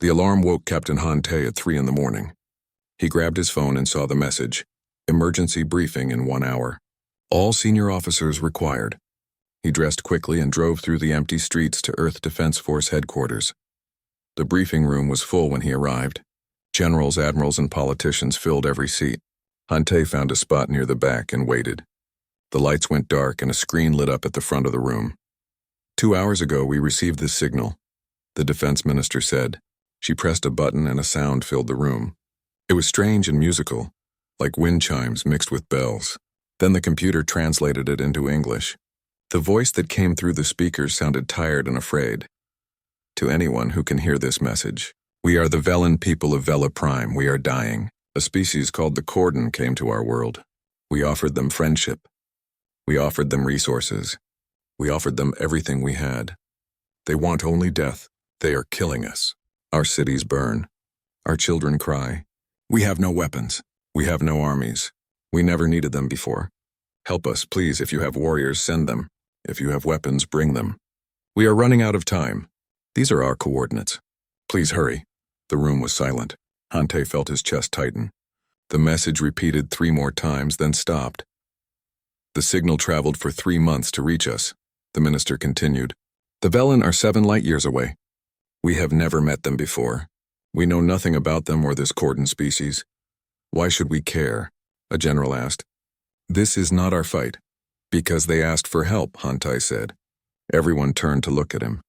The alarm woke Captain Han Tae at 3 in the morning. He grabbed his phone and saw the message, "Emergency briefing in 1 hour. All senior officers required." He dressed quickly and drove through the empty streets to Earth Defense Force headquarters. The briefing room was full when he arrived. Generals, admirals, and politicians filled every seat. Han Tae found a spot near the back and waited. The lights went dark and a screen lit up at the front of the room. 2 hours ago, we received this signal, the defense minister said. She pressed a button and a sound filled the room. It was strange and musical, like wind chimes mixed with bells. Then the computer translated it into English. The voice that came through the speakers sounded tired and afraid. To anyone who can hear this message, "We are the Velen people of Vela Prime. We are dying. A species called the Cordon came to our world. We offered them friendship. We offered them resources. We offered them everything we had. They want only death. They are killing us. Our cities burn. Our children cry. We have no weapons. We have no armies. We never needed them before. Help us, please. If you have warriors, send them. If you have weapons, bring them. We are running out of time. These are our coordinates. Please hurry." The room was silent. Han Tae felt his chest tighten. The message repeated 3 more times, then stopped. "The signal traveled for 3 months to reach us," the minister continued. "The Velen are 7 light years away. We have never met them before. We know nothing about them or this Cordon species. Why should we care?" a general asked. "This is not our fight." "Because they asked for help," Han Tae said. Everyone turned to look at him.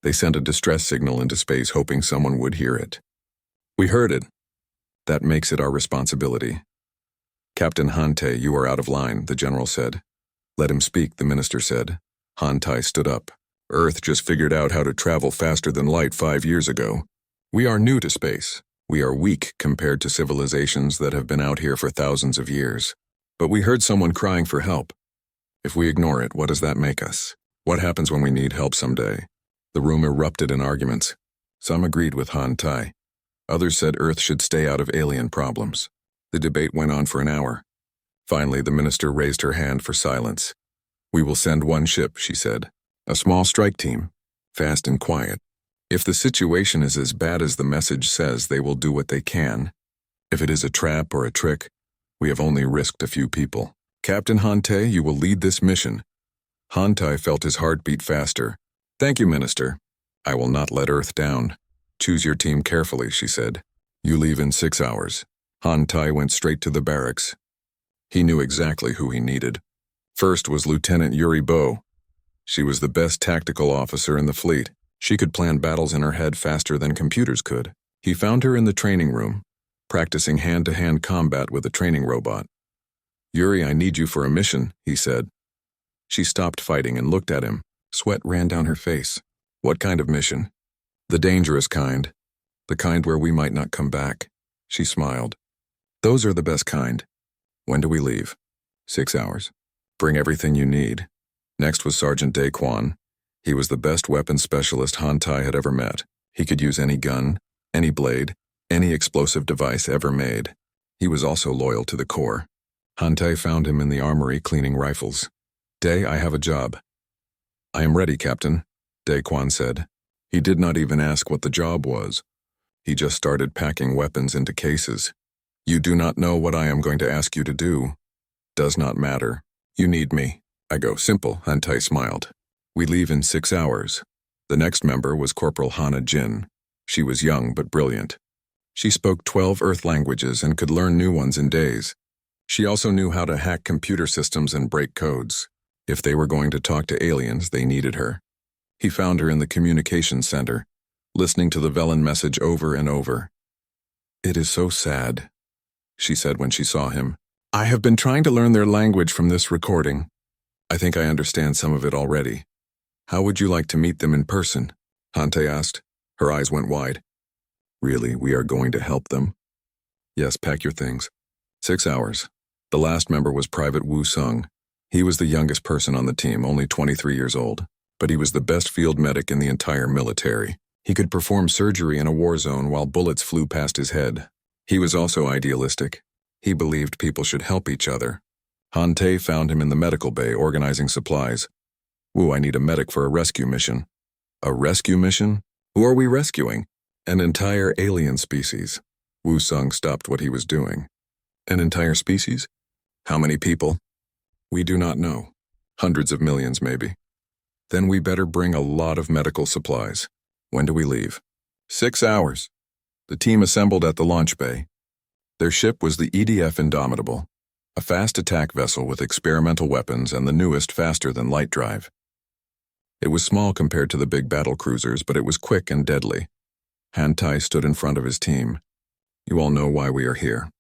They sent a distress signal into space, hoping someone would hear it. "We heard it. That makes it our responsibility." "Captain Han Tae, you are out of line," the general said. "Let him speak," the minister said. Han Tae stood up. "Earth just figured out how to travel faster than light 5 years ago. We are new to space. We are weak compared to civilizations that have been out here for thousands of years. But we heard someone crying for help. If we ignore it, what does that make us? What happens when we need help someday?" The room erupted in arguments. Some agreed with Han Tae. Others said Earth should stay out of alien problems. The debate went on for an hour. Finally, the minister raised her hand for silence. "We will send 1 ship," she said. "A small strike team, fast and quiet. If the situation is as bad as the message says, they will do what they can. If it is a trap or a trick, we have only risked a few people. Captain Han Tae, you will lead this mission." Han Tae felt his heart beat faster. "Thank you, Minister. I will not let Earth down. Choose your team carefully," she said. "You leave in 6 hours." Han Tae went straight to the barracks. He knew exactly who he needed. First was Lieutenant Yuri Bo. She was the best tactical officer in the fleet. She could plan battles in her head faster than computers could. He found her in the training room, practicing hand-to-hand combat with a training robot. "Yuri, I need you for a mission," he said. She stopped fighting and looked at him. Sweat ran down her face. "What kind of mission?" "The dangerous kind. The kind where we might not come back." She smiled. "Those are the best kind." "When do we leave?" 6 hours. "Bring everything you need." Next was Sergeant Daquan. He was the best weapons specialist Han Tae had ever met. He could use any gun, any blade, any explosive device ever made. He was also loyal to the Corps. Han Tae found him in the armory cleaning rifles. "Dae, I have a job." "I am ready, Captain," Daquan said. He did not even ask what the job was. He just started packing weapons into cases. "You do not know what I am going to ask you to do. Does not matter. You need me." "I go." "Simple," Han Tae smiled. "We leave in 6 hours. The next member was Corporal Hana Jin. She was young but brilliant. She spoke 12 Earth languages and could learn new ones in days. She also knew how to hack computer systems and break codes. If they were going to talk to aliens, they needed her. He found her in the communications center, listening to the Velen message over and over. "It is so sad," she said when she saw him. "I have been trying to learn their language from this recording. I think I understand some of it already. How would you like to meet them in person?" Han Tae asked. Her eyes went wide. "Really, we are going to help them?" "Yes, pack your things." 6 hours. The last member was Private Woo Sung. He was the youngest person on the team, only 23 years old, but he was the best field medic in the entire military. He could perform surgery in a war zone while bullets flew past his head. He was also idealistic. He believed people should help each other. Han Tae found him in the medical bay organizing supplies. "Woo, I need a medic for a rescue mission." "A rescue mission? Who are we rescuing?" An entire alien species. Wu Sung stopped what he was doing. An entire species? How many people? We do not know. Hundreds of millions, maybe. Then we better bring a lot of medical supplies. When do we leave? 6 hours. The team assembled at the launch bay. Their ship was the EDF Indomitable, a fast attack vessel with experimental weapons and the newest faster-than-light drive. It was small compared to the big battle cruisers, but it was quick and deadly. Han Tai stood in front of his team. You all know why we are here.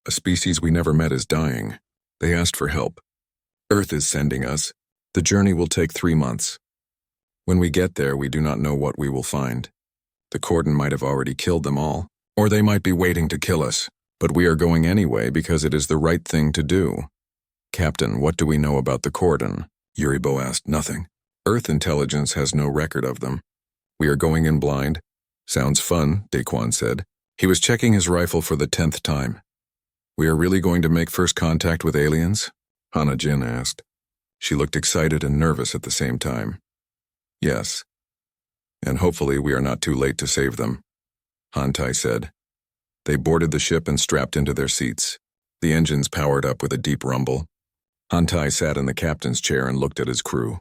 A species we never met is dying. They asked for help. Earth is sending us. The journey will take 3 months. When we get there, we do not know what we will find. The Cordon might have already killed them all, or they might be waiting to kill us, but we are going anyway because it is the right thing to do. Captain, what do we know about the Cordon? Yuribo asked. Nothing. Earth intelligence has no record of them. We are going in blind. Sounds fun, Daquan said. He was checking his rifle for the 10th time. We are really going to make first contact with aliens? Hana Jin asked. She looked excited and nervous at the same time. Yes. And hopefully we are not too late to save them, Han Tai said. They boarded the ship and strapped into their seats. The engines powered up with a deep rumble. Han Tai sat in the captain's chair and looked at his crew.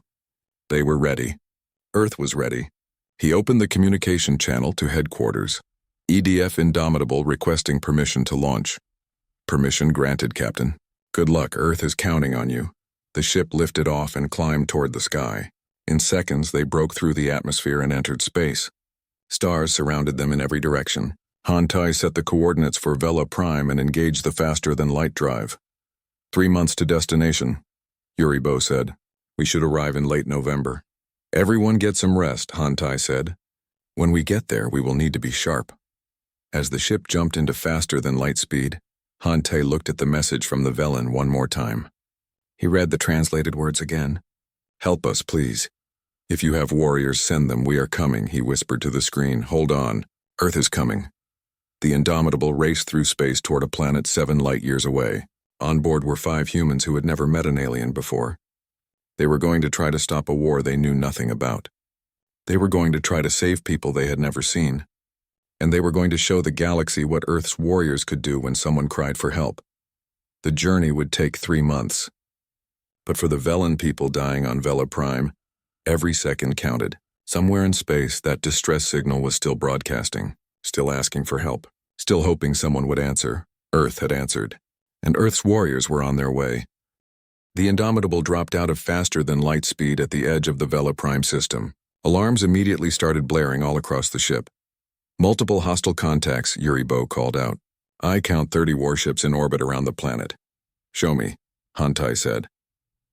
They were ready. Earth was ready. He opened the communication channel to headquarters. EDF Indomitable requesting permission to launch. Permission granted, Captain. Good luck, Earth is counting on you. The ship lifted off and climbed toward the sky. In seconds, they broke through the atmosphere and entered space. Stars surrounded them in every direction. Han Tai set the coordinates for Vela Prime and engaged the faster-than-light drive. 3 months to destination, Yuribo said. We should arrive in late November. Everyone get some rest, Han Tai said. When we get there, we will need to be sharp. As the ship jumped into faster-than-light speed, Han Tai looked at the message from the Velen one more time. He read the translated words again. Help us, please. If you have warriors, send them. We are coming, he whispered to the screen. Hold on. Earth is coming. The Indomitable raced through space toward a planet 7 light-years away. On board were 5 humans who had never met an alien before. They were going to try to stop a war they knew nothing about. They were going to try to save people they had never seen. And they were going to show the galaxy what Earth's warriors could do when someone cried for help. The journey would take 3 months. But for the Velen people dying on Vela Prime, every second counted. Somewhere in space, that distress signal was still broadcasting, still asking for help, still hoping someone would answer. Earth had answered, and Earth's warriors were on their way. The Indomitable dropped out of faster-than-light speed at the edge of the Vela Prime system. Alarms immediately started blaring all across the ship. Multiple hostile contacts, Yuribo called out. I count 30 warships in orbit around the planet. Show me, Han Tai said.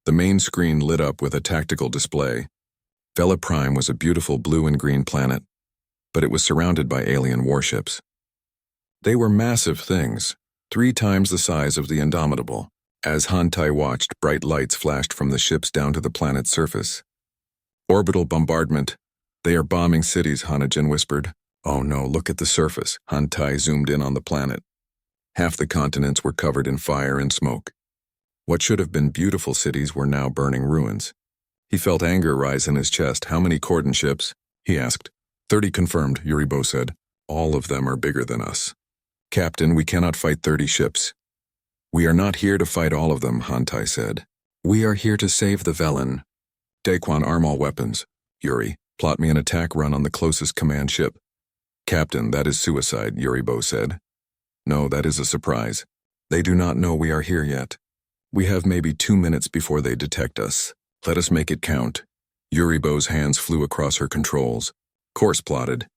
The main screen lit up with a tactical display. Vela Prime was a beautiful blue and green planet, but it was surrounded by alien warships. They were massive things, 3 times the size of the Indomitable. As Han Tai watched, bright lights flashed from the ships down to the planet's surface. Orbital bombardment. They are bombing cities, Hanajin whispered. Oh no, look at the surface. Han Tai zoomed in on the planet. Half the continents were covered in fire and smoke. What should have been beautiful cities were now burning ruins. He felt anger rise in his chest. How many Cordon ships? He asked. 30 confirmed, Yuribo said. All of them are bigger than us. Captain, we cannot fight 30 ships. We are not here to fight all of them, Han Tai said. We are here to save the Velen. Daquan, arm all weapons. Yuri, plot me an attack run on the closest command ship. Captain, that is suicide, Yuribo said. No, that is a surprise. They do not know we are here yet. We have maybe 2 minutes before they detect us. Let us make it count. Yuribo's hands flew across her controls. Course plotted.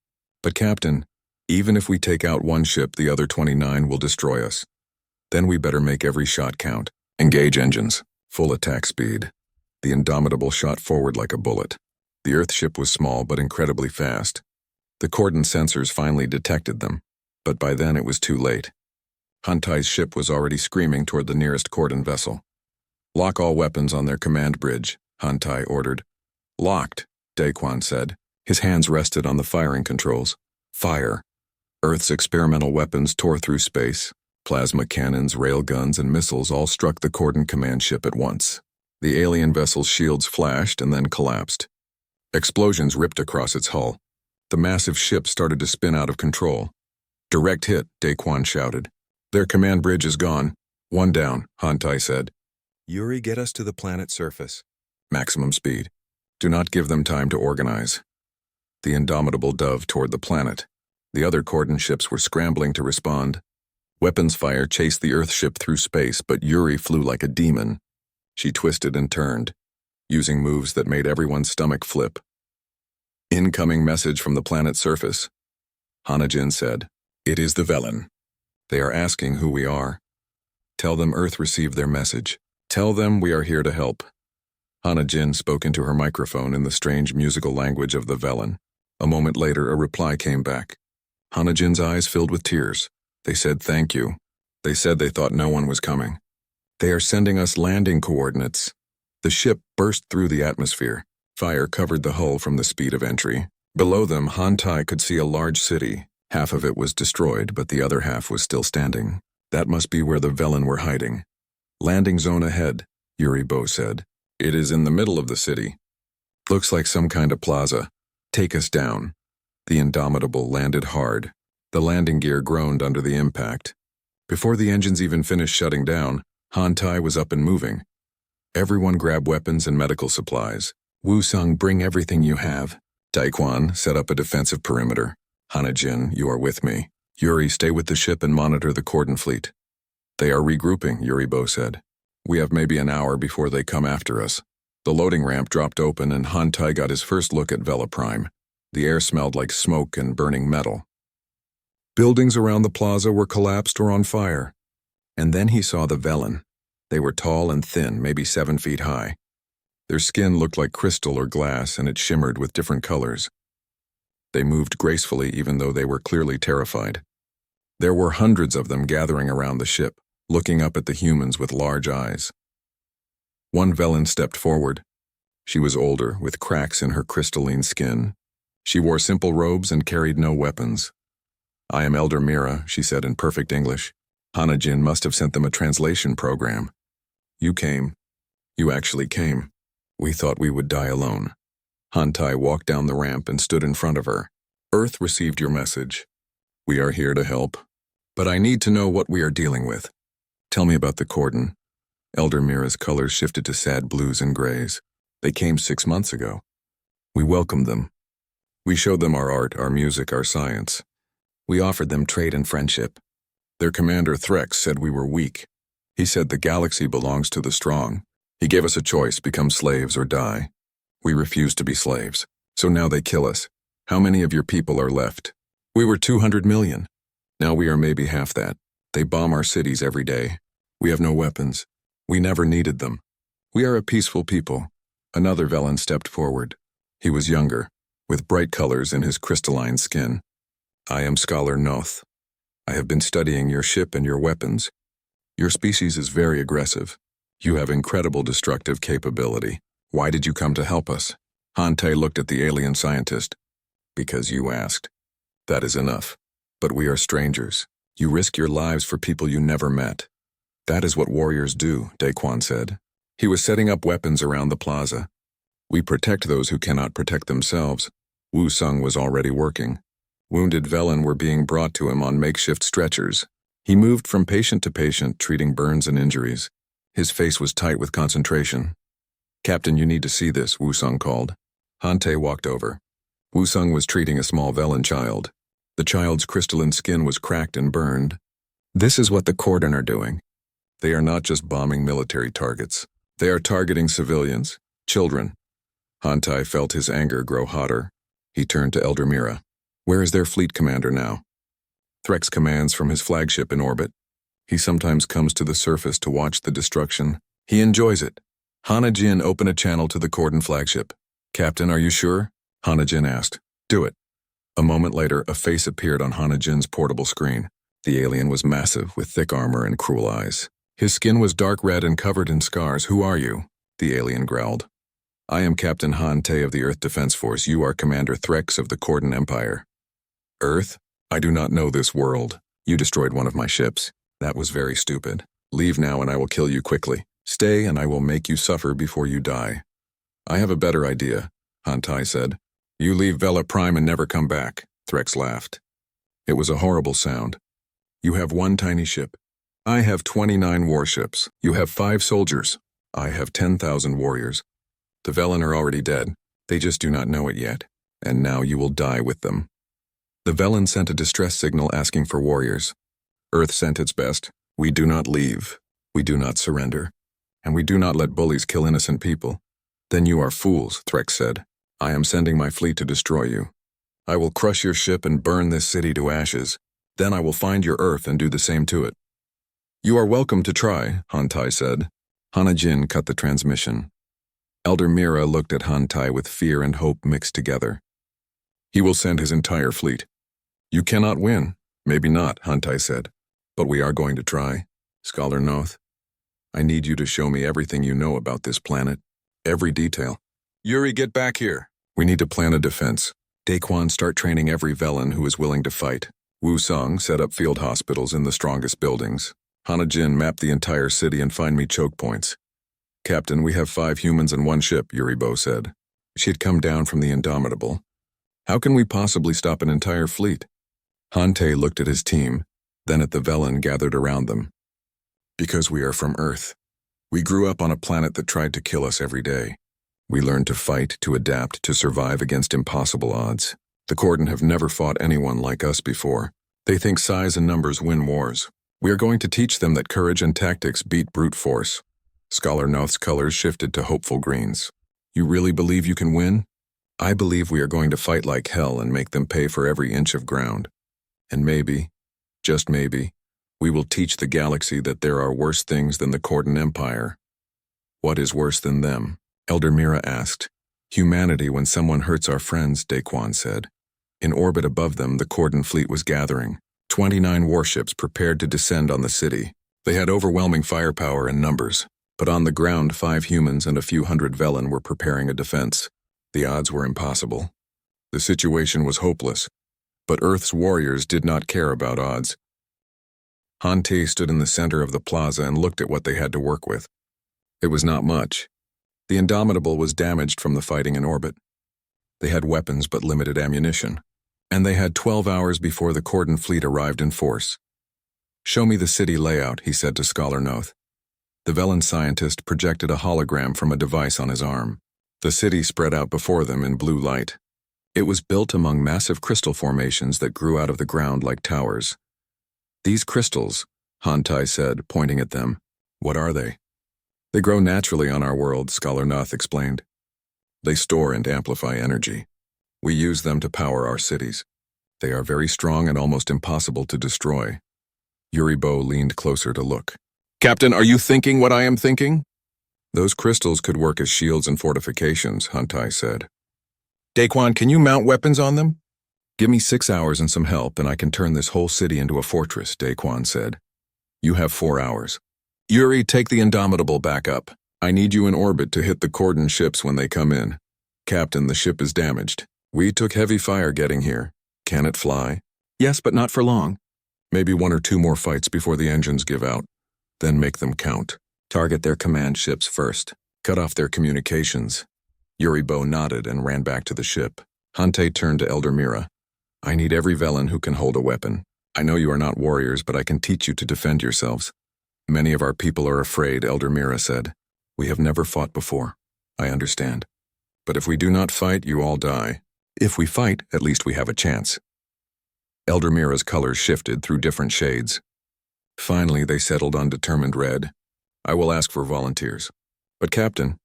But Captain, even if we take out 1 ship, the other 29 will destroy us. Then we better make every shot count. Engage engines. Full attack speed. The Indomitable shot forward like a bullet. The Earth ship was small but incredibly fast. The Cordon sensors finally detected them, but by then it was too late. Han Tai's ship was already screaming toward the nearest Cordon vessel. Lock all weapons on their command bridge, Han Tai ordered. Locked, Daquan said. His hands rested on the firing controls. Fire. Earth's experimental weapons tore through space. Plasma cannons, railguns, and missiles all struck the Cordon command ship at once. The alien vessel's shields flashed and then collapsed. Explosions ripped across its hull. The massive ship started to spin out of control. Direct hit, Daquan shouted. Their command bridge is gone. One down, Hantai said. Yuri, get us to the planet's surface. Maximum speed. Do not give them time to organize. The Indomitable dove toward the planet. The other Cordon ships were scrambling to respond. Weapons fire chased the Earth ship through space, but Yuri flew like a demon. She twisted and turned, using moves that made everyone's stomach flip. Incoming message from the planet's surface. Hanajin said, It is the Velen. They are asking who we are. Tell them Earth received their message. Tell them we are here to help. Hanajin spoke into her microphone in the strange musical language of the Velen. A moment later, a reply came back. Hanajin's eyes filled with tears. They said thank you. They said they thought no one was coming. They are sending us landing coordinates. The ship burst through the atmosphere. Fire covered the hull from the speed of entry. Below them, Hantai could see a large city. Half of it was destroyed, but the other half was still standing. That must be where the Velen were hiding. Landing zone ahead, Yuri Bo said. It is in the middle of the city. Looks like some kind of plaza. Take us down. The Indomitable landed hard. The landing gear groaned under the impact. Before the engines even finished shutting down, Hantai was up and moving. Everyone grab weapons and medical supplies. Wusung, bring everything you have. Daquan, set up a defensive perimeter. Hanajin, you are with me. Yuri, stay with the ship and monitor the Cordon fleet. They are regrouping, Yuribo said. We have maybe an hour before they come after us. The loading ramp dropped open and Hantai got his first look at Vela Prime. The air smelled like smoke and burning metal. Buildings around the plaza were collapsed or on fire. And then he saw the Velen. They were tall and thin, maybe 7 feet high. Their skin looked like crystal or glass, and it shimmered with different colors. They moved gracefully even though they were clearly terrified. There were hundreds of them gathering around the ship, looking up at the humans with large eyes. One Velen stepped forward. She was older, with cracks in her crystalline skin. She wore simple robes and carried no weapons. I am Elder Mira, she said in perfect English. Hanajin must have sent them a translation program. You came. You actually came. We thought we would die alone. Hantai walked down the ramp and stood in front of her. Earth received your message. We are here to help. But I need to know what we are dealing with. Tell me about the Cordon. Elder Mira's colors shifted to sad blues and grays. They came 6 months ago. We welcomed them. We showed them our art, our music, our science. We offered them trade and friendship. Their commander Threx said we were weak. He said the galaxy belongs to the strong. He gave us a choice, become slaves or die. We refused to be slaves, so now they kill us. How many of your people are left? We were 200 million. Now we are maybe half that. They bomb our cities every day. We have no weapons. We never needed them. We are a peaceful people. Another Velen stepped forward. He was younger, with bright colors in his crystalline skin. I am Scholar Noth. I have been studying your ship and your weapons. Your species is very aggressive. You have incredible destructive capability. Why did you come to help us? Hantai looked at the alien scientist. Because you asked. That is enough. But we are strangers. You risk your lives for people you never met. That is what warriors do, Daquan said. He was setting up weapons around the plaza. We protect those who cannot protect themselves. Wusung was already working. Wounded Velen were being brought to him on makeshift stretchers. He moved from patient to patient, treating burns and injuries. His face was tight with concentration. Captain, you need to see this, Wusung called. Hantai walked over. Wusung was treating a small Velen child. The child's crystalline skin was cracked and burned. This is what the Cordon are doing. They are not just bombing military targets. They are targeting civilians, children. Hantai felt his anger grow hotter. He turned to Elder Mira. Where is their fleet commander now? Threx commands from his flagship in orbit. He sometimes comes to the surface to watch the destruction. He enjoys it. Hanajin, open a channel to the Cordon flagship. Captain, are you sure? Hanajin asked. Do it. A moment later, a face appeared on Hanajin's portable screen. The alien was massive, with thick armor and cruel eyes. His skin was dark red and covered in scars. Who are you? The alien growled. I am Captain Hantai of the Earth Defense Force. You are Commander Threx of the Cordon Empire. Earth? I do not know this world. You destroyed one of my ships. That was very stupid. Leave now and I will kill you quickly. Stay and I will make you suffer before you die. I have a better idea, Hantai said. You leave Vela Prime and never come back, Threx laughed. It was a horrible sound. You have one tiny ship. I have 29 warships. You have 5 soldiers. I have 10,000 warriors. The Velen are already dead. They just do not know it yet. And now you will die with them. The Velen sent a distress signal asking for warriors. Earth sent its best. We do not leave. We do not surrender. And we do not let bullies kill innocent people. Then you are fools, Threx said. I am sending my fleet to destroy you. I will crush your ship and burn this city to ashes. Then I will find your Earth and do the same to it. You are welcome to try, Hantai said. Hanajin cut the transmission. Elder Mira looked at Hantai with fear and hope mixed together. He will send his entire fleet. You cannot win. Maybe not, Hantai said. But we are going to try. Scholar Noth, I need you to show me everything you know about this planet. Every detail. Yuri, get back here. We need to plan a defense. Daquan, start training every Velen who is willing to fight. Wu Song, set up field hospitals in the strongest buildings. Hanajin, map the entire city and find me choke points. Captain, we have 5 humans and 1 ship, Yuribo said. She had come down from the Indomitable. How can we possibly stop an entire fleet? Hante looked at his team, then at the Velen gathered around them. Because we are from Earth. We grew up on a planet that tried to kill us every day. We learned to fight, to adapt, to survive against impossible odds. The Cordon have never fought anyone like us before. They think size and numbers win wars. We are going to teach them that courage and tactics beat brute force. Scholar Noth's colors shifted to hopeful greens. You really believe you can win? I believe we are going to fight like hell and make them pay for every inch of ground. And maybe, just maybe, we will teach the galaxy that there are worse things than the Cordon Empire. What is worse than them? Elder Mira asked. Humanity when someone hurts our friends, Daquan said. In orbit above them, the Cordon fleet was gathering. 29 warships prepared to descend on the city. They had overwhelming firepower and numbers, but on the ground 5 humans and a few hundred Velen were preparing a defense. The odds were impossible. The situation was hopeless, but Earth's warriors did not care about odds. Hante stood in the center of the plaza and looked at what they had to work with. It was not much. The Indomitable was damaged from the fighting in orbit. They had weapons but limited ammunition, and they had 12 hours before the Cordon fleet arrived in force. Show me the city layout, he said to Scholar Noth. The Velen scientist projected a hologram from a device on his arm. The city spread out before them in blue light. It was built among massive crystal formations that grew out of the ground like towers. These crystals, Hantai said, pointing at them. What are they? They grow naturally on our world, Scholar Noth explained. They store and amplify energy. We use them to power our cities. They are very strong and almost impossible to destroy. Yuribo leaned closer to look. Captain, are you thinking what I am thinking? Those crystals could work as shields and fortifications, Hantai said. Daquan, can you mount weapons on them? Give me 6 hours and some help and I can turn this whole city into a fortress, Daquan said. You have 4 hours. Yuri, take the Indomitable back up. I need you in orbit to hit the Cordon ships when they come in. Captain, the ship is damaged. We took heavy fire getting here. Can it fly? Yes, but not for long. Maybe 1 or 2 more fights before the engines give out. Then make them count. Target their command ships first. Cut off their communications. Yuribo nodded and ran back to the ship. Hante turned to Elder Mira. I need every Velen who can hold a weapon. I know you are not warriors, but I can teach you to defend yourselves. Many of our people are afraid, Elder Mira said. We have never fought before. I understand. But if we do not fight, you all die. If we fight, at least we have a chance. Elder Mira's colors shifted through different shades. Finally, they settled on determined red. I will ask for volunteers. But Captain,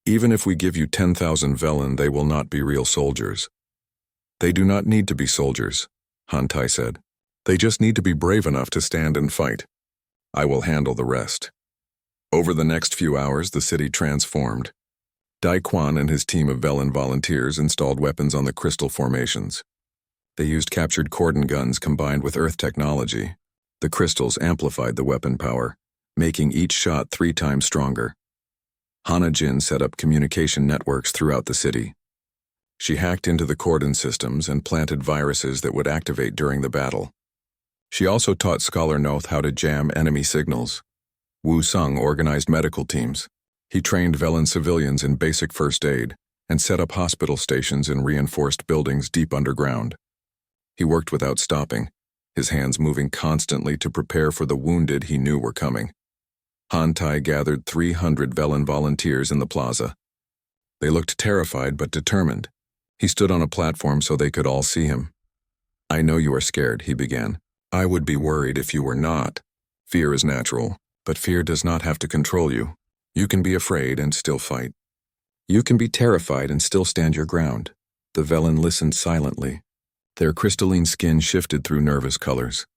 even if we give you 10,000 Velen, they will not be real soldiers. They do not need to be soldiers, Hantai said. They just need to be brave enough to stand and fight. I will handle the rest. Over the next few hours, the city transformed. Daquan and his team of Velen volunteers installed weapons on the crystal formations. They used captured Cordon guns combined with Earth technology. The crystals amplified the weapon power, making each shot 3 times stronger. Hanajin set up communication networks throughout the city. She hacked into the Cordon systems and planted viruses that would activate during the battle. She also taught Scholar Noth how to jam enemy signals. Wu Sung organized medical teams. He trained Velen civilians in basic first aid and set up hospital stations in reinforced buildings deep underground. He worked without stopping, his hands moving constantly to prepare for the wounded he knew were coming. Hantai gathered 300 Velen volunteers in the plaza. They looked terrified but determined. He stood on a platform so they could all see him. "I know you are scared," he began. "I would be worried if you were not. Fear is natural, but fear does not have to control you. You can be afraid and still fight. You can be terrified and still stand your ground." The Velen listened silently. Their crystalline skin shifted through nervous colors.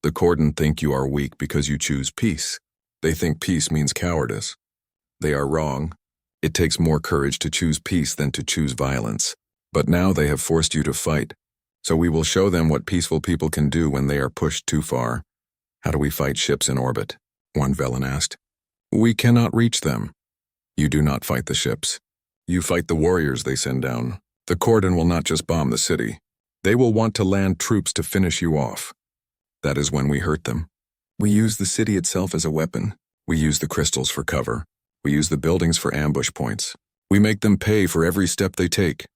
"The Cordon think you are weak because you choose peace. They think peace means cowardice. They are wrong. It takes more courage to choose peace than to choose violence. But now they have forced you to fight, so we will show them what peaceful people can do when they are pushed too far." "How do we fight ships in orbit?" one Velen asked. "We cannot reach them." "You do not fight the ships. You fight the warriors they send down. The Cordon will not just bomb the city. They will want to land troops to finish you off. That is when we hurt them. We use the city itself as a weapon. We use the crystals for cover. We use the buildings for ambush points. We make them pay for every step they take."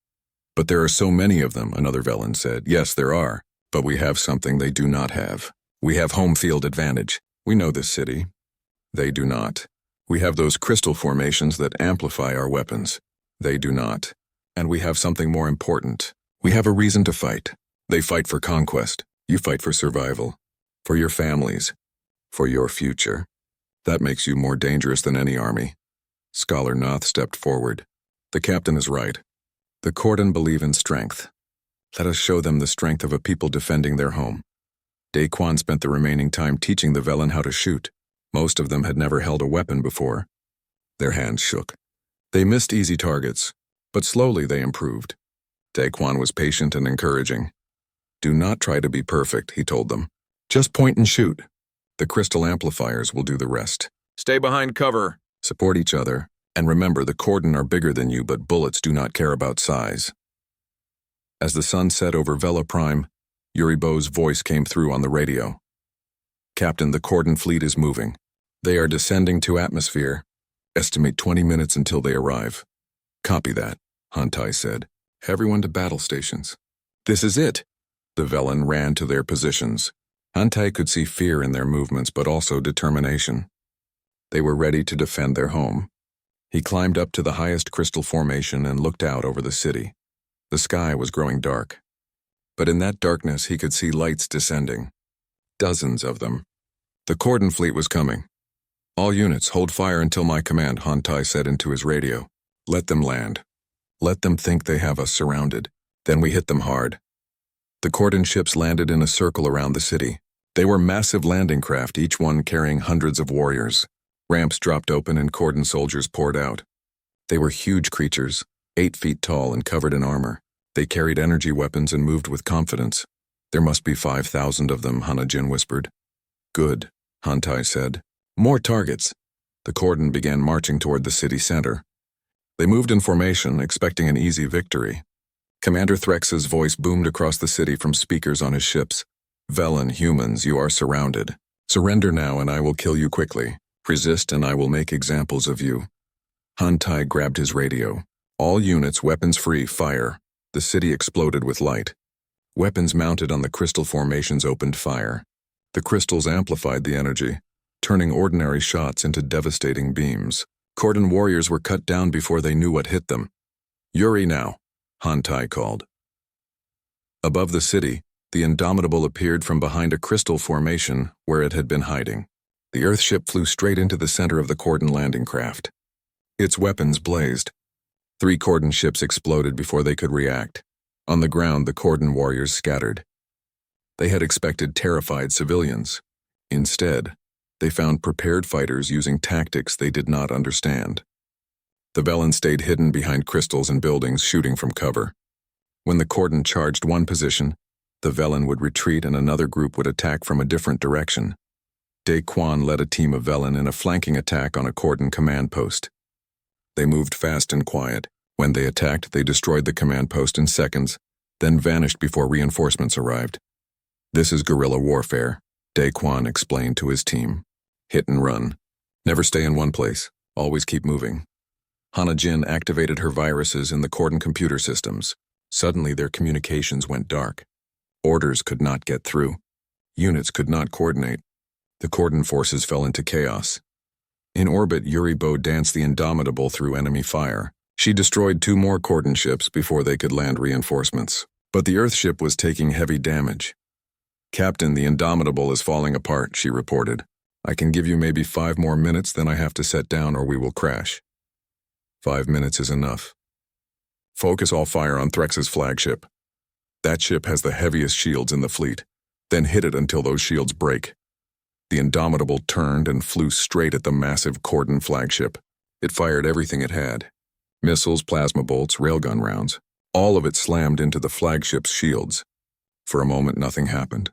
"But there are so many of them," another Velen said. "Yes, there are, but we have something they do not have. We have home field advantage. We know this city. They do not. We have those crystal formations that amplify our weapons. They do not. And we have something more important. We have a reason to fight. They fight for conquest. You fight for survival. For your families. For your future. That makes you more dangerous than any army." Scholar Noth stepped forward. "The captain is right. The Cordon believe in strength. Let us show them the strength of a people defending their home." Daquan spent the remaining time teaching the Velen how to shoot. Most of them had never held a weapon before. Their hands shook. They missed easy targets, but slowly they improved. Daquan was patient and encouraging. "Do not try to be perfect," he told them. "Just point and shoot. The crystal amplifiers will do the rest. Stay behind cover. Support each other. And remember, the Cordon are bigger than you, but bullets do not care about size." As the sun set over Vela Prime, Uribo's voice came through on the radio. "Captain, the Cordon fleet is moving. They are descending to atmosphere. Estimate 20 minutes until they arrive." "Copy that," Hantai said. "Everyone to battle stations." "This is it." The Velen ran to their positions. Hantai could see fear in their movements, but also determination. They were ready to defend their home. He climbed up to the highest crystal formation and looked out over the city. The sky was growing dark. But in that darkness he could see lights descending. Dozens of them. The Cordon fleet was coming. "All units, hold fire until my command," Hantai said into his radio. "Let them land. Let them think they have us surrounded. Then we hit them hard." The Cordon ships landed in a circle around the city. They were massive landing craft, each one carrying hundreds of warriors. Ramps dropped open and Cordon soldiers poured out. They were huge creatures, 8 feet tall and covered in armor. They carried energy weapons and moved with confidence. "There must be 5,000 of them," Hanajin whispered. "Good," Hantai said. "More targets." The Cordon began marching toward the city center. They moved in formation, expecting an easy victory. Commander Threx's voice boomed across the city from speakers on his ships. "Velen, humans, you are surrounded. Surrender now and I will kill you quickly. Resist and I will make examples of you." Hantai grabbed his radio. "All units, weapons free, fire." The city exploded with light. Weapons mounted on the crystal formations opened fire. The crystals amplified the energy, turning ordinary shots into devastating beams. Cordon warriors were cut down before they knew what hit them. "Yuri now," Hantai called. Above the city, the Indomitable appeared from behind a crystal formation where it had been hiding. The Earthship flew straight into the center of the Cordon landing craft. Its weapons blazed. 3 Cordon ships exploded before they could react. On the ground, the Cordon warriors scattered. They had expected terrified civilians. Instead, they found prepared fighters using tactics they did not understand. The Velen stayed hidden behind crystals and buildings, shooting from cover. When the Cordon charged one position, the Velen would retreat and another group would attack from a different direction. Daquan led a team of Velen in a flanking attack on a Cordon command post. They moved fast and quiet. When they attacked, they destroyed the command post in seconds, then vanished before reinforcements arrived. "This is guerrilla warfare," Daquan explained to his team. "Hit and run. Never stay in one place. Always keep moving." Hana Jin activated her viruses in the Cordon computer systems. Suddenly their communications went dark. Orders could not get through. Units could not coordinate. The Cordon forces fell into chaos. In orbit, Yuribo danced the Indomitable through enemy fire. She destroyed 2 more Cordon ships before they could land reinforcements. But the Earth ship was taking heavy damage. "Captain, the Indomitable is falling apart," she reported. "I can give you maybe 5 more minutes, then I have to set down or we will crash." 5 minutes is enough. Focus all fire on Threx's flagship. That ship has the heaviest shields in the fleet. Then hit it until those shields break. The Indomitable turned and flew straight at the massive Cordon flagship. It fired everything it had. Missiles, plasma bolts, railgun rounds. All of it slammed into the flagship's shields. For a moment, nothing happened.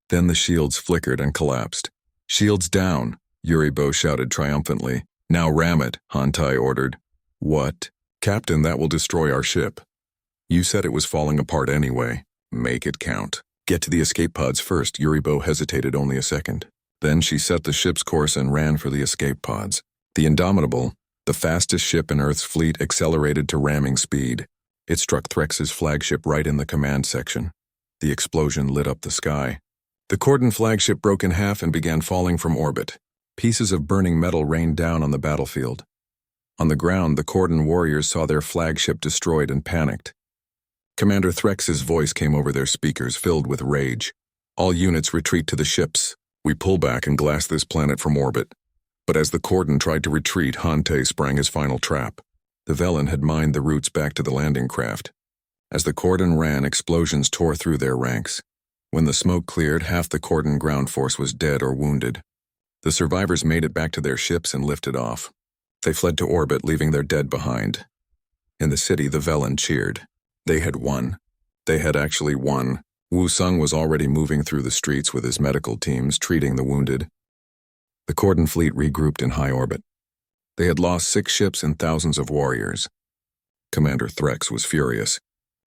Then the shields flickered and collapsed. "Shields down," Yuribo shouted triumphantly. "Now ram it," Hantai ordered. "What?" "Captain, that will destroy our ship." "You said it was falling apart anyway. Make it count." "Get to the escape pods first." Yuribo hesitated only a second. Then she set the ship's course and ran for the escape pods. The Indomitable, the fastest ship in Earth's fleet, accelerated to ramming speed. It struck Threx's flagship right in the command section. The explosion lit up the sky. The Cordon flagship broke in half and began falling from orbit. Pieces of burning metal rained down on the battlefield. On the ground, the Cordon warriors saw their flagship destroyed and panicked. Commander Threx's voice came over their speakers, filled with rage. "All units retreat to the ships. We pull back and glass this planet from orbit." But as the Cordon tried to retreat, Hante sprang his final trap. The Velen had mined the routes back to the landing craft. As the Cordon ran, explosions tore through their ranks. When the smoke cleared, half the Cordon ground force was dead or wounded. The survivors made it back to their ships and lifted off. They fled to orbit, leaving their dead behind. In the city, the Velen cheered. They had won. They had actually won. Wu Sung was already moving through the streets with his medical teams, treating the wounded. The Cordon fleet regrouped in high orbit. They had lost 6 ships and thousands of warriors. Commander Threx was furious.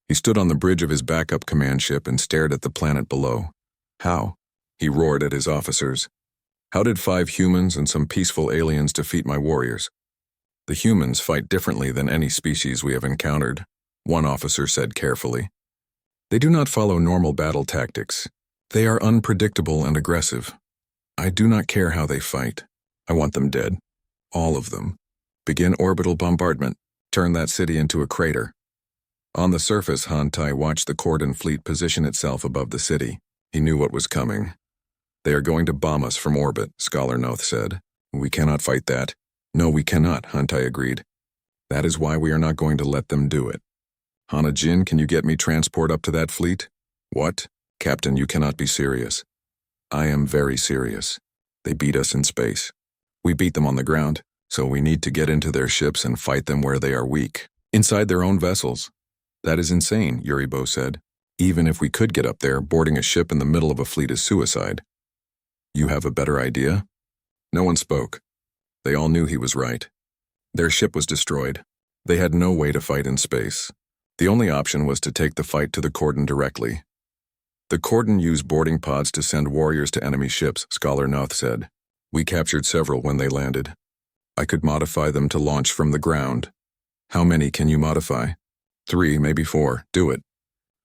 He stood on the bridge of his backup command ship and stared at the planet below. "How?" he roared at his officers. "How did 5 humans and some peaceful aliens defeat my warriors?" "The humans fight differently than any species we have encountered," one officer said carefully. "They do not follow normal battle tactics. They are unpredictable and aggressive. I do not care how they fight. I want them dead. All of them. Begin orbital bombardment. Turn that city into a crater." On the surface, Hantai watched the Cordon fleet position itself above the city. He knew what was coming. "They are going to bomb us from orbit," Scholar Noth said. "We cannot fight that." "No, we cannot," Hantai agreed. "That is why we are not going to let them do it." "Hana Jin, can you get me transport up to that fleet?" "What? Captain, you cannot be serious." "I am very serious. They beat us in space. We beat them on the ground, so we need to get into their ships and fight them where they are weak. Inside their own vessels." "That is insane," Yuribo said. "Even if we could get up there, boarding a ship in the middle of a fleet is suicide." "You have a better idea?" No one spoke. They all knew he was right. Their ship was destroyed. They had no way to fight in space. The only option was to take the fight to the Cordon directly. "The Cordon used boarding pods to send warriors to enemy ships," Scholar Noth said. "We captured several when they landed. I could modify them to launch from the ground." "How many can you modify?" 3, maybe 4. Do it."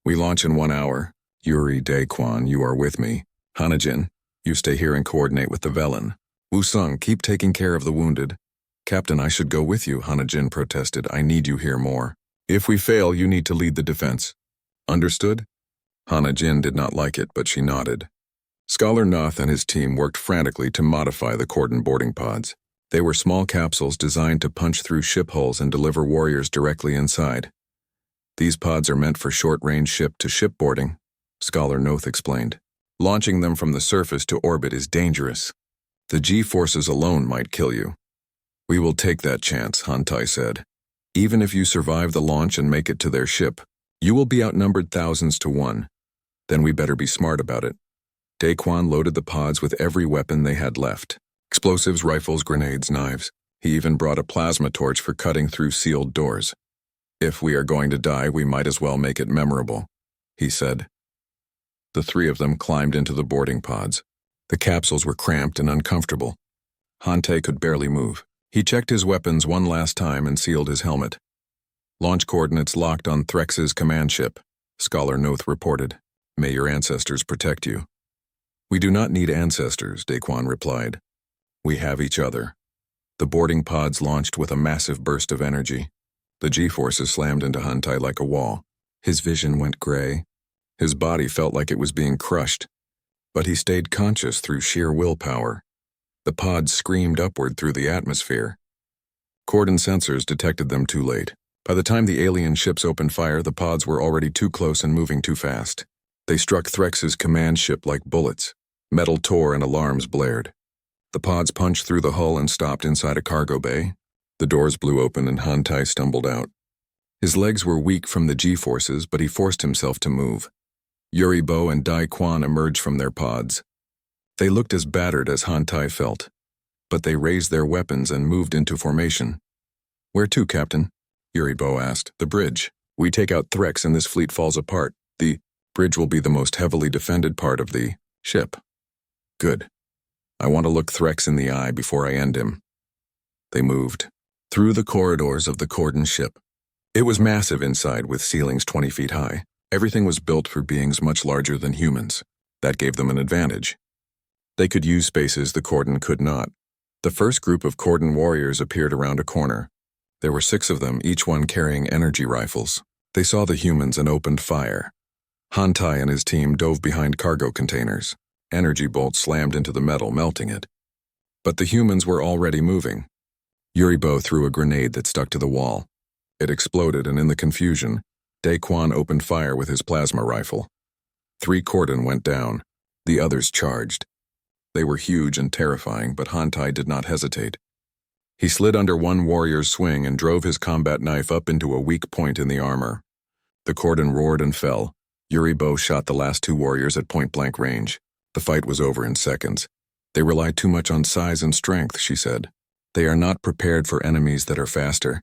"We launch in 1 hour. Yuri, Daequan, you are with me. Hanajin, you stay here and coordinate with the Velen. Wu Sung, keep taking care of the wounded." "Captain, I should go with you," Hanajin protested. "I need you here more. If we fail, you need to lead the defense." "Understood?" Hanajin did not like it, but she nodded. Scholar Noth and his team worked frantically to modify the Cordon boarding pods. They were small capsules designed to punch through ship hulls and deliver warriors directly inside. "These pods are meant for short-range ship-to-ship boarding," Scholar Noth explained. "Launching them from the surface to orbit is dangerous. The G-forces alone might kill you." "We will take that chance," Hantai said. "Even if you survive the launch and make it to their ship, you will be outnumbered thousands to 1. Then we better be smart about it." Daequan loaded the pods with every weapon they had left. Explosives, rifles, grenades, knives. He even brought a plasma torch for cutting through sealed doors. "If we are going to die, we might as well make it memorable," he said. The 3 of them climbed into the boarding pods. The capsules were cramped and uncomfortable. Hante could barely move. He checked his weapons one last time and sealed his helmet. Launch coordinates locked on Threx's command ship, Scholar Noth reported. May your ancestors protect you. We do not need ancestors, Daquan replied. We have each other. The boarding pods launched with a massive burst of energy. The G-forces slammed into Hantai like a wall. His vision went gray. His body felt like it was being crushed. But he stayed conscious through sheer willpower. The pods screamed upward through the atmosphere. Cordon sensors detected them too late. By the time the alien ships opened fire, the pods were already too close and moving too fast. They struck Threx's command ship like bullets. Metal tore and alarms blared. The pods punched through the hull and stopped inside a cargo bay. The doors blew open and Hantai stumbled out. His legs were weak from the G-forces, but he forced himself to move. Yuribo and Dai Quan emerged from their pods. They looked as battered as Hantai felt, but they raised their weapons and moved into formation. Where to, Captain? Yuribo asked. The bridge. We take out Threx and this fleet falls apart. The bridge will be the most heavily defended part of the ship. Good. I want to look Threx in the eye before I end him. They moved through the corridors of the Cordon ship. It was massive inside with ceilings 20 feet high. Everything was built for beings much larger than humans. That gave them an advantage. They could use spaces the Cordon could not. The first group of Cordon warriors appeared around a corner. There were 6 of them, each one carrying energy rifles. They saw the humans and opened fire. Hantai and his team dove behind cargo containers. Energy bolts slammed into the metal, melting it. But the humans were already moving. Yuribo threw a grenade that stuck to the wall. It exploded, and in the confusion, Daquan opened fire with his plasma rifle. 3 Cordon went down. The others charged. They were huge and terrifying, but Hantai did not hesitate. He slid under one warrior's swing and drove his combat knife up into a weak point in the armor. The Cordon roared and fell. Yuribo shot the last 2 warriors at point-blank range. The fight was over in seconds. They rely too much on size and strength, she said. They are not prepared for enemies that are faster.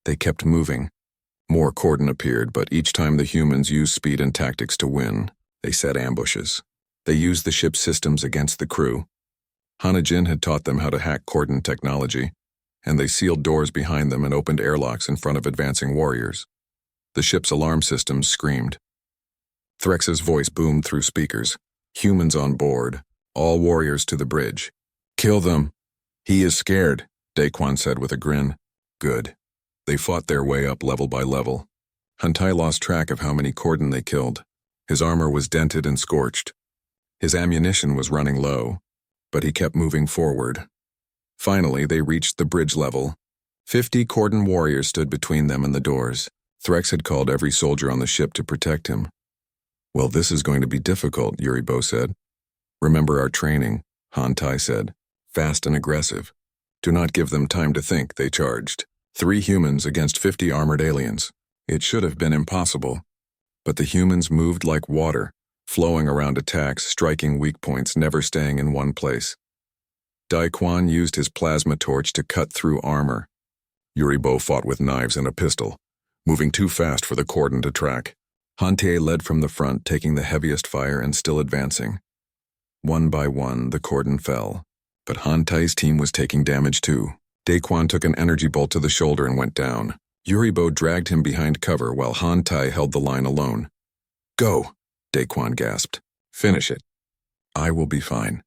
They kept moving. More Cordon appeared, but each time the humans used speed and tactics to win. They set ambushes. They used the ship's systems against the crew. Hanajin had taught them how to hack Cordon technology, and they sealed doors behind them and opened airlocks in front of advancing warriors. The ship's alarm systems screamed. Threx's voice boomed through speakers. Humans on board. All warriors to the bridge. Kill them. He is scared, Daquan said with a grin. Good. They fought their way up level by level. Hantai lost track of how many Cordon they killed. His armor was dented and scorched. His ammunition was running low, but he kept moving forward. Finally, they reached the bridge level. 50 Cordon warriors stood between them and the doors. Threx had called every soldier on the ship to protect him. Well, this is going to be difficult, Yuribo said. Remember our training, Hantai said. Fast and aggressive. Do not give them time to think, they charged. 3 humans against 50 armored aliens. It should have been impossible. But the humans moved like water, flowing around attacks, striking weak points, never staying in one place. Daquan used his plasma torch to cut through armor. Yuribo fought with knives and a pistol, moving too fast for the Cordon to track. Hantai led from the front, taking the heaviest fire and still advancing. One by one, the Cordon fell, but Hantai's team was taking damage too. Daquan took an energy bolt to the shoulder and went down. Yuribo dragged him behind cover while Hantai held the line alone. Go, Daquan gasped. Finish it. I will be fine.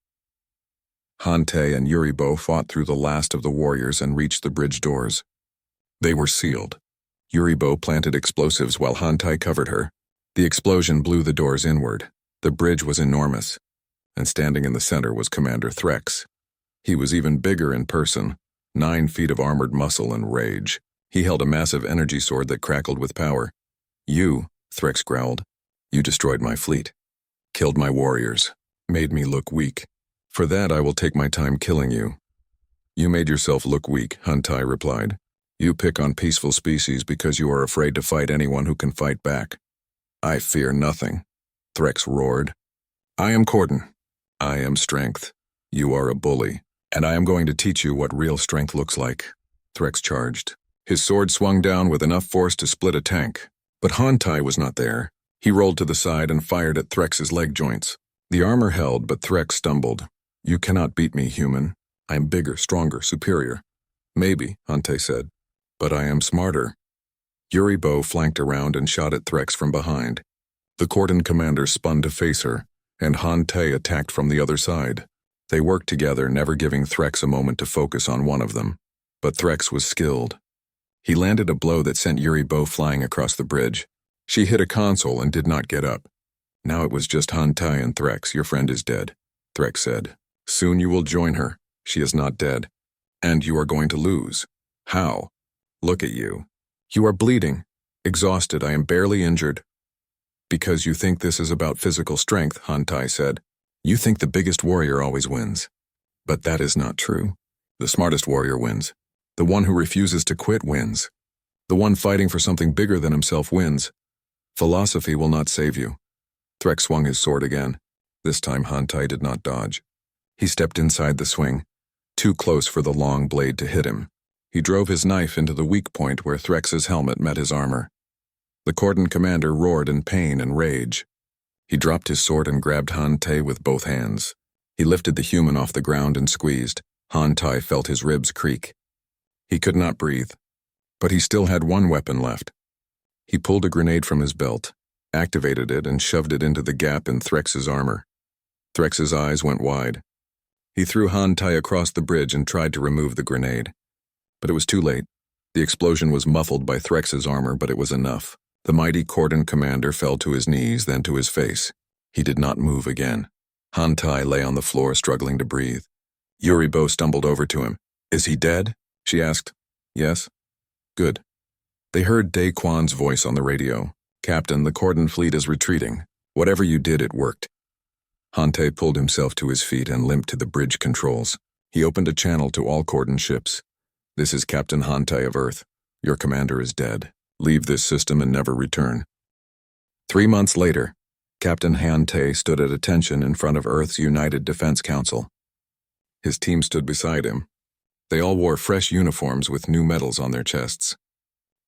Hantai and Yuribo fought through the last of the warriors and reached the bridge doors. They were sealed. Yuribo planted explosives while Hantai covered her. The explosion blew the doors inward. The bridge was enormous, and standing in the center was Commander Threx. He was even bigger in person, 9 feet of armored muscle and rage. He held a massive energy sword that crackled with power. You, Threx growled. You destroyed my fleet, killed my warriors, made me look weak. For that I will take my time killing you. You made yourself look weak, Hantai replied. You pick on peaceful species because you are afraid to fight anyone who can fight back. I fear nothing, Threx roared. I am Cordon. I am strength. You are a bully, and I am going to teach you what real strength looks like, Threx charged. His sword swung down with enough force to split a tank. But Hantai was not there. He rolled to the side and fired at Threx's leg joints. The armor held, but Threx stumbled. You cannot beat me, human. I am bigger, stronger, superior. Maybe, Hante said. But I am smarter. Yuribo flanked around and shot at Threx from behind. The cordon commander spun to face her, and Hante attacked from the other side. They worked together, never giving Threx a moment to focus on one of them. But Threx was skilled. He landed a blow that sent Yuribo flying across the bridge. She hit a console and did not get up. Now it was just Hante and Threx. Your friend is dead, Threx said. Soon you will join her. She is not dead. And you are going to lose. How? Look at you. You are bleeding. Exhausted. I am barely injured. Because you think this is about physical strength, Hante said. You think the biggest warrior always wins. But that is not true. The smartest warrior wins. The one who refuses to quit wins. The one fighting for something bigger than himself wins. Philosophy will not save you. Threx swung his sword again. This time Hante did not dodge. He stepped inside the swing, too close for the long blade to hit him. He drove his knife into the weak point where Threx's helmet met his armor. The cordon commander roared in pain and rage. He dropped his sword and grabbed Hante with both hands. He lifted the human off the ground and squeezed. Hante felt his ribs creak. He could not breathe, but he still had one weapon left. He pulled a grenade from his belt, activated it, and shoved it into the gap in Threx's armor. Threx's eyes went wide. He threw Hante across the bridge and tried to remove the grenade. But it was too late. The explosion was muffled by Threx's armor, but it was enough. The mighty cordon commander fell to his knees, then to his face. He did not move again. Hante lay on the floor, struggling to breathe. Yuribo stumbled over to him. Is he dead? She asked. Yes. Good. They heard Daquan's voice on the radio. Captain, the cordon fleet is retreating. Whatever you did, it worked. Hante pulled himself to his feet and limped to the bridge controls. He opened a channel to all cordon ships. This is Captain Hante of Earth. Your commander is dead. Leave this system and never return. 3 months later, Captain Hante stood at attention in front of Earth's United Defense Council. His team stood beside him. They all wore fresh uniforms with new medals on their chests.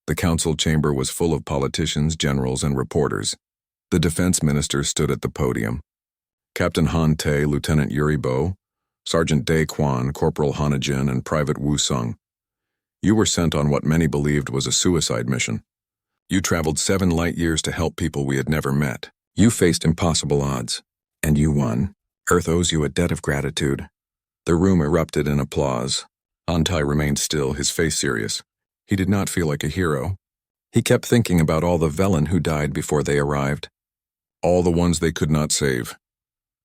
The council chamber was full of politicians, generals, and reporters. The defense minister stood at the podium. Captain Hante, Lieutenant Yuribo, Sergeant Daquan, Corporal Hanajin, and Private Wu Sung. You were sent on what many believed was a suicide mission. You traveled 7 light years to help people we had never met. You faced impossible odds, and you won. Earth owes you a debt of gratitude. The room erupted in applause. Hante remained still, his face serious. He did not feel like a hero. He kept thinking about all the Velen who died before they arrived. All the ones they could not save.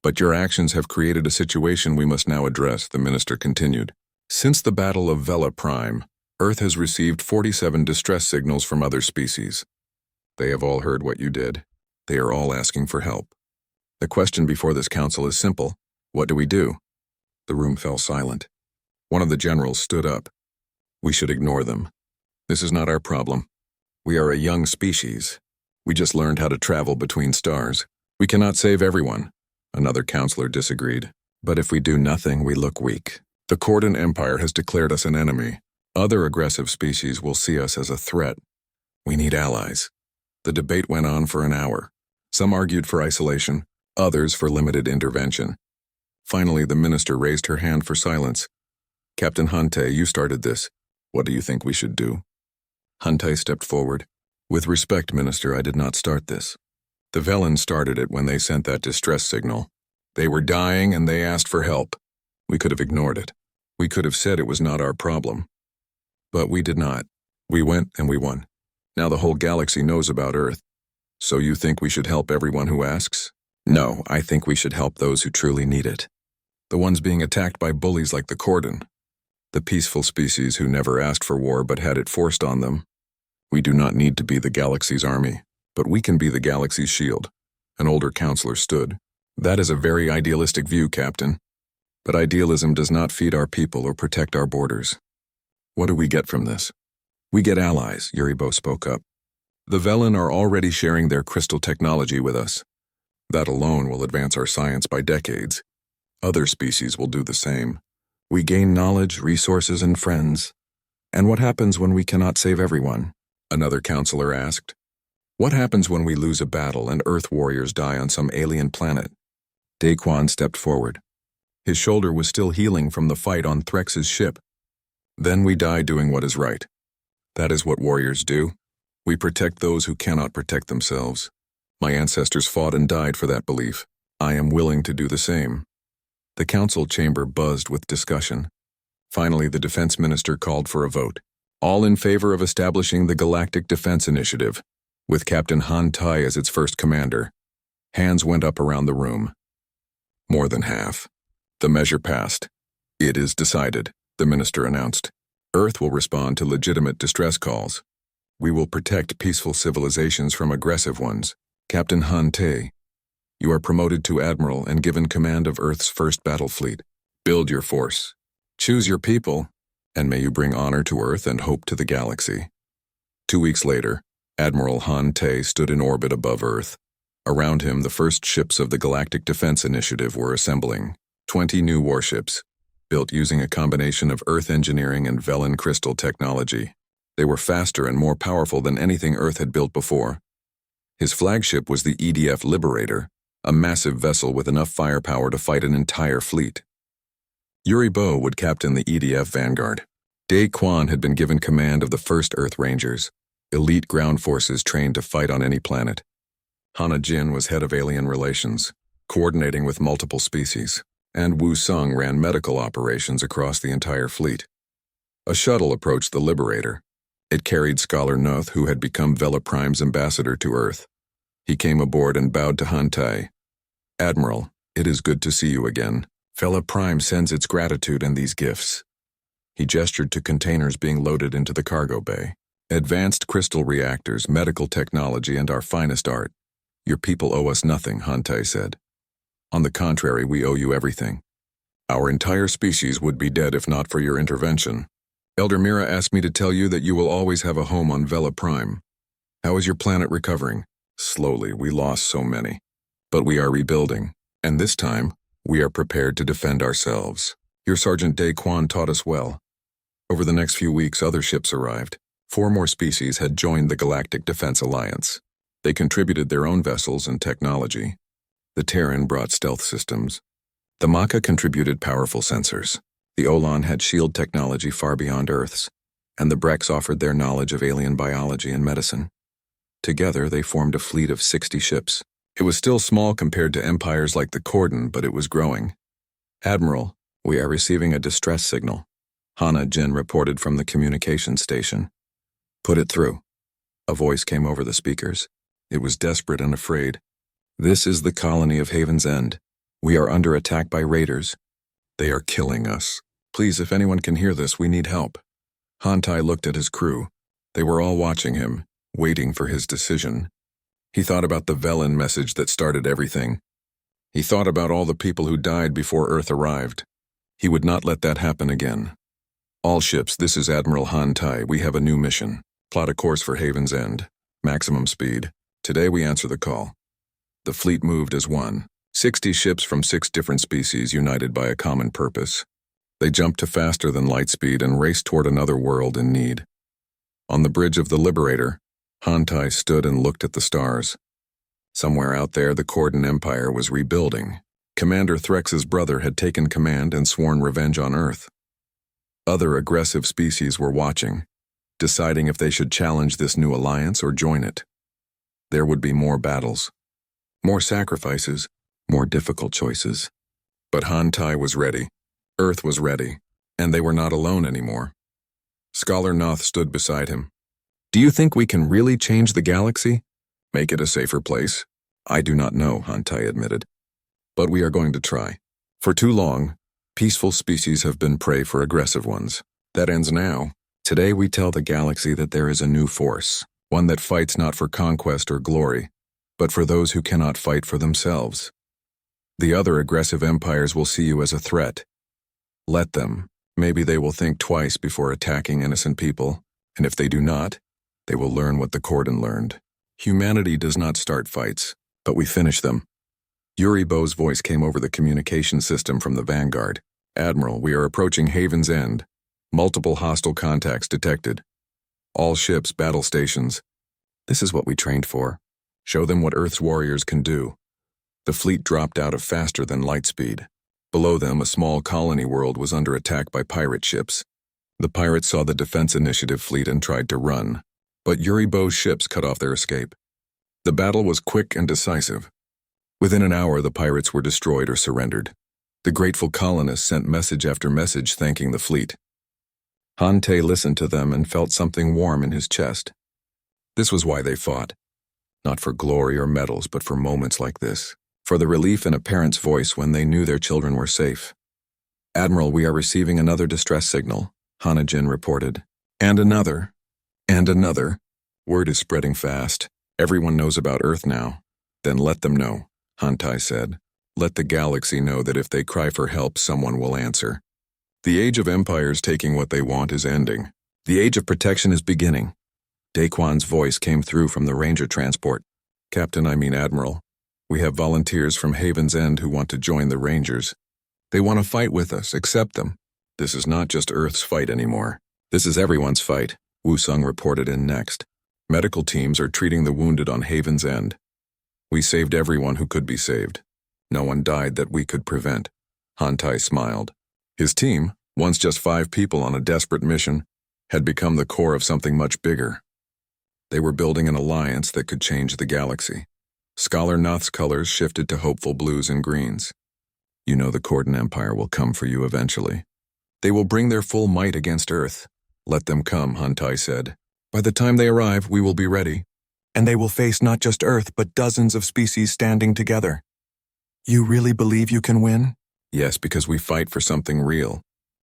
But your actions have created a situation we must now address, the minister continued. Since the Battle of Vela Prime, Earth has received 47 distress signals from other species. They have all heard what you did. They are all asking for help. The question before this council is simple. What do we do? The room fell silent. One of the generals stood up. We should ignore them. This is not our problem. We are a young species. We just learned how to travel between stars. We cannot save everyone. Another counselor disagreed. But if we do nothing, we look weak. The Cordon Empire has declared us an enemy. Other aggressive species will see us as a threat. We need allies. The debate went on for an hour. Some argued for isolation, others for limited intervention. Finally, the minister raised her hand for silence. Captain Hante, you started this. What do you think we should do? Hante stepped forward. With respect, Minister, I did not start this. The Velen started it when they sent that distress signal. They were dying and they asked for help. We could have ignored it. We could have said it was not our problem. But we did not. We went and we won. Now the whole galaxy knows about Earth. So you think we should help everyone who asks? No, I think we should help those who truly need it. The ones being attacked by bullies like the Cordon. The peaceful species who never asked for war but had it forced on them. We do not need to be the galaxy's army, but we can be the galaxy's shield. An older counselor stood. That is a very idealistic view, Captain. But idealism does not feed our people or protect our borders. What do we get from this? We get allies, Yuribo spoke up. The Velen are already sharing their crystal technology with us. That alone will advance our science by decades. Other species will do the same. We gain knowledge, resources, and friends. And what happens when we cannot save everyone? Another counselor asked. What happens when we lose a battle and Earth warriors die on some alien planet? Daquan stepped forward. His shoulder was still healing from the fight on Threx's ship. Then we die doing what is right. That is what warriors do. We protect those who cannot protect themselves. My ancestors fought and died for that belief. I am willing to do the same. The council chamber buzzed with discussion. Finally, the defense minister called for a vote. All in favor of establishing the Galactic Defense Initiative, with Captain Han Tai as its first commander. Hands went up around the room. More than half. The measure passed. It is decided, the minister announced. Earth will respond to legitimate distress calls. We will protect peaceful civilizations from aggressive ones. Captain Han Tai, you are promoted to admiral and given command of Earth's first battle fleet. Build your force. Choose your people, and may you bring honor to Earth and hope to the galaxy. 2 weeks later, Admiral Han Tai stood in orbit above Earth. Around him, the first ships of the Galactic Defense Initiative were assembling. 20 new warships, built using a combination of Earth engineering and Velen crystal technology. They were faster and more powerful than anything Earth had built before. His flagship was the EDF Liberator, a massive vessel with enough firepower to fight an entire fleet. Yuri Bo would captain the EDF Vanguard. Dae Kwan had been given command of the 1st Earth Rangers, elite ground forces trained to fight on any planet. Hana Jin was head of alien relations, coordinating with multiple species, and Wu Sung ran medical operations across the entire fleet. A shuttle approached the Liberator. It carried Scholar Noth, who had become Vela Prime's ambassador to Earth. He came aboard and bowed to Han Tai. Admiral, it is good to see you again. Vela Prime sends its gratitude and these gifts. He gestured to containers being loaded into the cargo bay. Advanced crystal reactors, medical technology, and our finest art. Your people owe us nothing, Han Tai said. On the contrary, we owe you everything. Our entire species would be dead if not for your intervention. Elder Mira asked me to tell you that you will always have a home on Vela Prime. How is your planet recovering? Slowly, we lost so many. But we are rebuilding, and this time, we are prepared to defend ourselves. Your Sergeant Dae Kwan taught us well. Over the next few weeks, other ships arrived. 4 more species had joined the Galactic Defense Alliance. They contributed their own vessels and technology. The Terran brought stealth systems. The Maka contributed powerful sensors. The Olan had shield technology far beyond Earth's, and the Brex offered their knowledge of alien biology and medicine. Together, they formed a fleet of 60 ships. It was still small compared to empires like the Cordon, but it was growing. Admiral, we are receiving a distress signal. Hana Jin reported from the communications station. Put it through. A voice came over the speakers. It was desperate and afraid. This is the colony of Haven's End. We are under attack by raiders. They are killing us. Please, if anyone can hear this, we need help. Han Tai looked at his crew. They were all watching him, waiting for his decision. He thought about the Velen message that started everything. He thought about all the people who died before Earth arrived. He would not let that happen again. All ships, this is Admiral Han Tai. We have a new mission. Plot a course for Haven's End. Maximum speed. Today we answer the call. The fleet moved as one. 60 ships from 6 different species united by a common purpose. They jumped to faster than light speed and raced toward another world in need. On the bridge of the Liberator, Han Tai stood and looked at the stars. Somewhere out there, the Cordon Empire was rebuilding. Commander Threx's brother had taken command and sworn revenge on Earth. Other aggressive species were watching, deciding if they should challenge this new alliance or join it. There would be more battles, more sacrifices, more difficult choices. But Han Tai was ready. Earth was ready, and they were not alone anymore. Scholar Noth stood beside him. Do you think we can really change the galaxy? Make it a safer place? I do not know, Han Tai admitted. But we are going to try. For too long, peaceful species have been prey for aggressive ones. That ends now. Today we tell the galaxy that there is a new force, one that fights not for conquest or glory, but for those who cannot fight for themselves. The other aggressive empires will see you as a threat. Let them. Maybe they will think twice before attacking innocent people, and if they do not, they will learn what the Cordon learned. Humanity does not start fights, but we finish them. Yuri Bo's voice came over the communication system from the Vanguard. Admiral, we are approaching Haven's End. Multiple hostile contacts detected. All ships, battle stations. This is what we trained for. Show them what Earth's warriors can do. The fleet dropped out of faster than light speed. Below them, a small colony world was under attack by pirate ships. The pirates saw the Defense Initiative fleet and tried to run, but Uribo's ships cut off their escape. The battle was quick and decisive. Within an hour, the pirates were destroyed or surrendered. The grateful colonists sent message after message thanking the fleet. Han-Te listened to them and felt something warm in his chest. This was why they fought. Not for glory or medals, but for moments like this. For the relief in a parent's voice when they knew their children were safe. "Admiral, we are receiving another distress signal," Hanajin reported. "And another. And another. Word is spreading fast. Everyone knows about Earth now." "Then let them know," Han-Tai said. "Let the galaxy know that if they cry for help, someone will answer. The age of empires taking what they want is ending. The age of protection is beginning." Daquan's voice came through from the Ranger transport. "Captain, I mean Admiral. We have volunteers from Haven's End who want to join the Rangers. They want to fight with us, accept them. This is not just Earth's fight anymore. This is everyone's fight," Wusung reported in next. "Medical teams are treating the wounded on Haven's End. We saved everyone who could be saved. No one died that we could prevent." Han-Tai smiled. His team, once just 5 people on a desperate mission, had become the core of something much bigger. They were building an alliance that could change the galaxy. Scholar Noth's colors shifted to hopeful blues and greens. "You know the Corden Empire will come for you eventually. They will bring their full might against Earth. Let them come," Han-Tai said. "By the time they arrive, we will be ready. And they will face not just Earth, but dozens of species standing together." "You really believe you can win?" "Yes, because we fight for something real.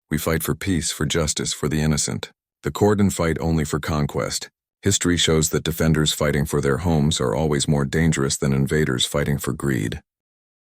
We fight for peace, for justice, for the innocent. The Corden fight only for conquest. History shows that defenders fighting for their homes are always more dangerous than invaders fighting for greed."